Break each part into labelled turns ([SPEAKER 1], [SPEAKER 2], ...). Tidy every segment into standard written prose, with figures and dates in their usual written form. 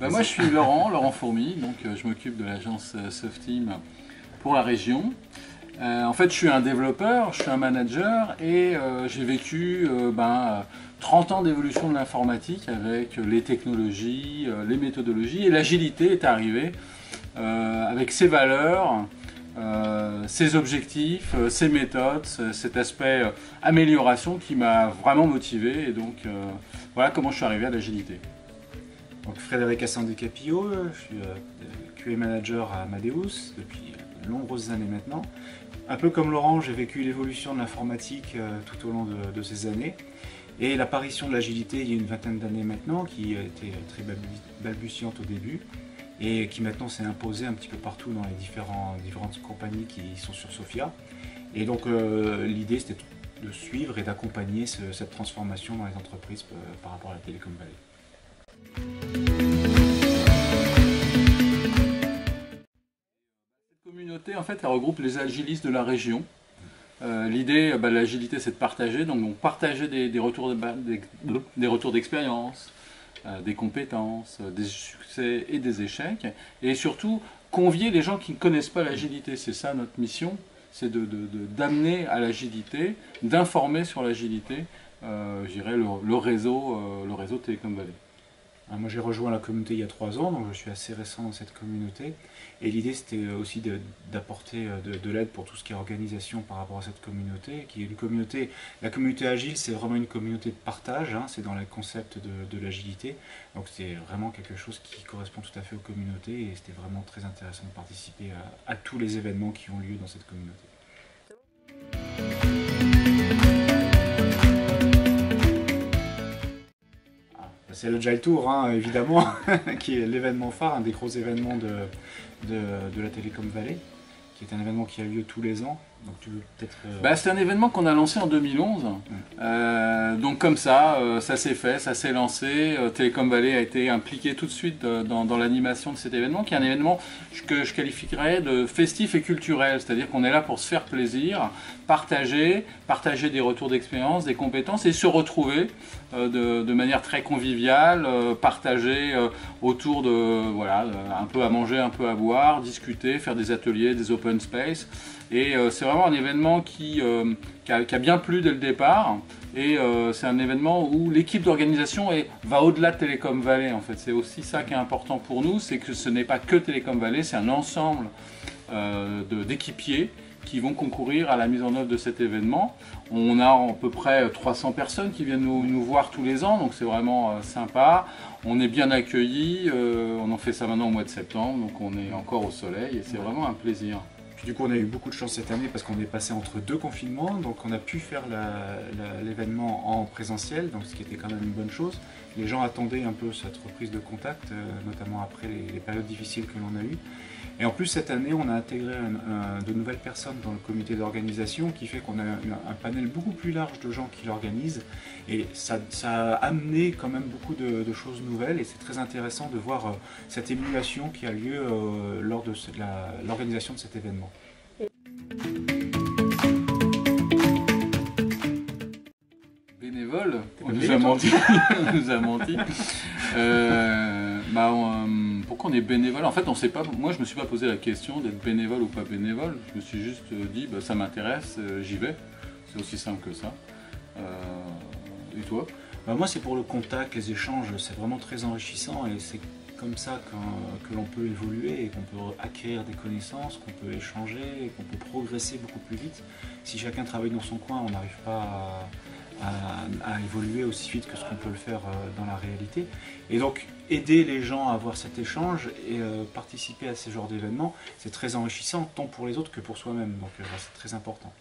[SPEAKER 1] Moi je suis Laurent Fourmy, donc je m'occupe de l'agence Softeam pour la région. En fait je suis un développeur, je suis un manager et j'ai vécu 30 ans d'évolution de l'informatique avec les technologies, les méthodologies, et l'agilité est arrivée avec ses valeurs, ses objectifs, ses méthodes, cet aspect amélioration qui m'a vraiment motivé, et donc voilà comment je suis arrivé à l'agilité.
[SPEAKER 2] Donc Frédéric Assandé-Capillo, je suis QA manager à Amadeus depuis de nombreuses années maintenant. Un peu comme Laurent, j'ai vécu l'évolution de l'informatique tout au long de ces années, et l'apparition de l'agilité il y a une vingtaine d'années maintenant, qui était très balbutiante au début, et qui maintenant s'est imposée un petit peu partout dans les différentes compagnies qui sont sur Sofia. Et donc l'idée c'était de suivre et d'accompagner cette transformation dans les entreprises par rapport à la Telecom Valley.
[SPEAKER 1] Cette communauté, en fait, elle regroupe les agilistes de la région. L'idée de l'agilité, c'est de partager, donc partager des retours d'expérience, des compétences, des succès et des échecs, et surtout convier les gens qui ne connaissent pas l'agilité. C'est ça notre mission, c'est d'amener à l'agilité, d'informer sur l'agilité, je dirais le réseau Telecom Valley.
[SPEAKER 2] Moi j'ai rejoint la communauté il y a 3 ans, donc je suis assez récent dans cette communauté, et l'idée c'était aussi d'apporter de l'aide pour tout ce qui est organisation par rapport à cette communauté, qui est une communauté, la communauté agile c'est vraiment une communauté de partage, hein, c'est dans le concept de l'agilité, donc c'est vraiment quelque chose qui correspond tout à fait aux communautés, et c'était vraiment très intéressant de participer à tous les événements qui ont lieu dans cette communauté. C'est le Agile Tour, hein, évidemment, qui est l'événement phare, un des gros événements de la Telecom Valley, qui est un événement qui a lieu tous les ans. Donc tu veux peut-être...
[SPEAKER 1] C'est un événement qu'on a lancé en 2011, donc comme ça, ça s'est fait, ça s'est lancé. Telecom Valley a été impliqué tout de suite dans l'animation de cet événement, qui est un événement que je qualifierais de festif et culturel, c'est-à-dire qu'on est là pour se faire plaisir, partager des retours d'expérience, des compétences, et se retrouver de manière très conviviale, partager autour de, voilà, un peu à manger, un peu à boire, discuter, faire des ateliers, des open space. Et c'est vraiment un événement qui a bien plu dès le départ, et c'est un événement où l'équipe d'organisation va au-delà de Telecom Valley. En fait, c'est aussi ça qui est important pour nous, c'est que ce n'est pas que Telecom Valley, c'est un ensemble d'équipiers qui vont concourir à la mise en œuvre de cet événement. On a à peu près 300 personnes qui viennent nous voir tous les ans, donc c'est vraiment sympa. On est bien accueillis, on en fait ça maintenant au mois de septembre, donc on est encore au soleil, et c'est vraiment un plaisir.
[SPEAKER 2] Du coup, on a eu beaucoup de chance cette année parce qu'on est passé entre 2 confinements, donc on a pu faire l'événement en présentiel, donc ce qui était quand même une bonne chose. Les gens attendaient un peu cette reprise de contact, notamment après les périodes difficiles que l'on a eues. Et en plus, cette année, on a intégré de nouvelles personnes dans le comité d'organisation, qui fait qu'on a un panel beaucoup plus large de gens qui l'organisent. Et ça a amené quand même beaucoup de choses nouvelles, et c'est très intéressant de voir cette émulation qui a lieu lors de l'organisation de cet événement.
[SPEAKER 1] Bénévole, on nous a menti. On nous a menti. Pourquoi on est bénévole? En fait, on sait pas. Moi, je me suis pas posé la question d'être bénévole ou pas bénévole. Je me suis juste dit, ça m'intéresse, j'y vais. C'est aussi simple que ça. Et toi?
[SPEAKER 2] Moi, c'est pour le contact, les échanges. C'est vraiment très enrichissant, et c'est comme ça que l'on peut évoluer et qu'on peut acquérir des connaissances, qu'on peut échanger, et qu'on peut progresser beaucoup plus vite. Si chacun travaille dans son coin, on n'arrive pas à évoluer aussi vite que ce qu'on peut le faire dans la réalité. Et donc aider les gens à avoir cet échange et participer à ce genre d'événements, c'est très enrichissant tant pour les autres que pour soi-même, donc c'est très important.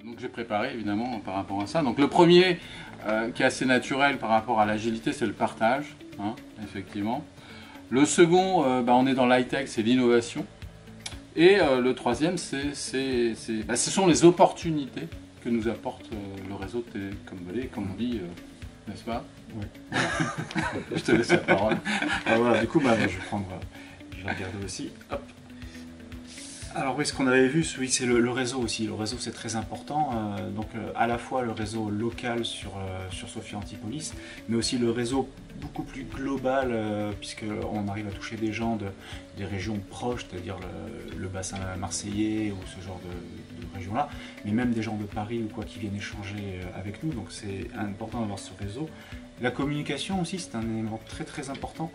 [SPEAKER 1] Donc j'ai préparé évidemment par rapport à ça. Donc le premier qui est assez naturel par rapport à l'agilité, c'est le partage, hein, effectivement. Le second, on est dans l'high-tech, c'est l'innovation. Et le troisième, ce sont les opportunités que nous apporte le réseau de Telecom Valley, comme on dit, n'est-ce pas?
[SPEAKER 2] Oui.
[SPEAKER 1] Je te laisse la parole.
[SPEAKER 2] Voilà, du coup, je vais regarder aussi. Hop. Alors oui, ce qu'on avait vu, oui, c'est le réseau aussi. Le réseau, c'est très important. À la fois le réseau local sur Sophia Antipolis, mais aussi le réseau beaucoup plus global, puisqu'on arrive à toucher des gens des régions proches, c'est-à-dire le bassin marseillais ou ce genre de région-là, mais même des gens de Paris ou quoi qui viennent échanger avec nous. Donc c'est important d'avoir ce réseau. La communication aussi, c'est un élément très très important.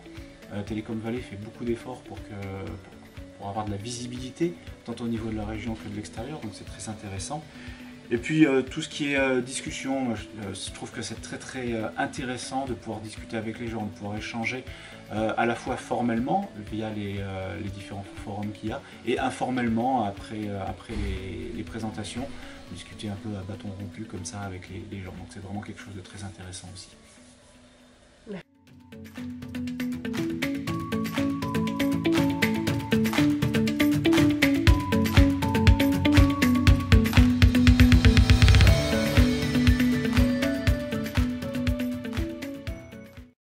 [SPEAKER 2] Télécom Valley fait beaucoup d'efforts pour avoir de la visibilité, tant au niveau de la région que de l'extérieur, donc c'est très intéressant. Et puis tout ce qui est discussion, je trouve que c'est très très intéressant de pouvoir discuter avec les gens, de pouvoir échanger à la fois formellement via les différents forums qu'il y a, et informellement après les présentations, discuter un peu à bâton rompu comme ça avec les gens. Donc c'est vraiment quelque chose de très intéressant aussi.